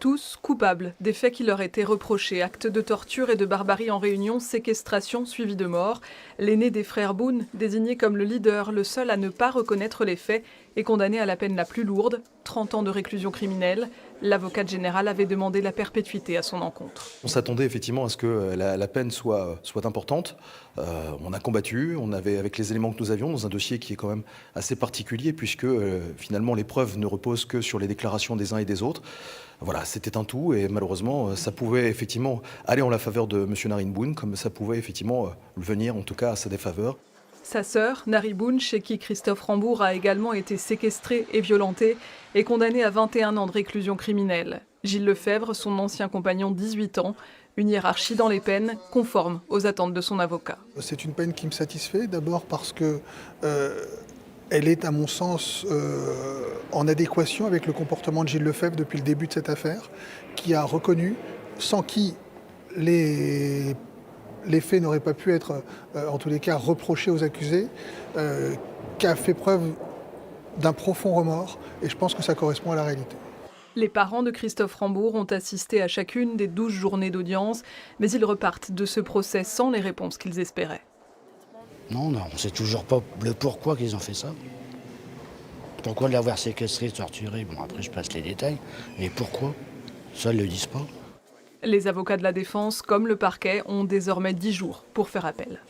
Tous coupables des faits qui leur étaient reprochés, actes de torture et de barbarie en réunion, séquestration suivie de mort. L'aîné des frères Boone, désigné comme le leader, le seul à ne pas reconnaître les faits, est condamné à la peine la plus lourde, 30 ans de réclusion criminelle. L'avocat général avait demandé la perpétuité à son encontre. On s'attendait effectivement à ce que la peine soit importante. On a combattu, on avait, avec les éléments que nous avions, dans un dossier qui est quand même assez particulier, puisque finalement les preuves ne reposent que sur les déclarations des uns et des autres. Voilà, c'était un tout, et malheureusement, ça pouvait effectivement aller en la faveur de M. Narine Boone, comme ça pouvait effectivement venir en tout cas à sa défaveur. Sa sœur, Nari Boone, chez qui Christophe Rambourg a également été séquestré et violenté, est condamnée à 21 ans de réclusion criminelle. Gilles Lefebvre, son ancien compagnon, 18 ans, une hiérarchie dans les peines conforme aux attentes de son avocat. C'est une peine qui me satisfait, d'abord parce que elle est, à mon sens, en adéquation avec le comportement de Gilles Lefebvre depuis le début de cette affaire, qui a reconnu, sans qui les faits n'auraient pas pu être, en tous les cas, reprochés aux accusés, qui a fait preuve d'un profond remords, et je pense que ça correspond à la réalité. Les parents de Christophe Rambourg ont assisté à chacune des 12 journées d'audience, mais ils repartent de ce procès sans les réponses qu'ils espéraient. Non, on ne sait toujours pas le pourquoi qu'ils ont fait ça. Pourquoi l'avoir séquestré, torturé, bon après je passe les détails, et pourquoi? Ça ils ne le disent pas. Les avocats de la défense, comme le parquet, ont désormais 10 jours pour faire appel.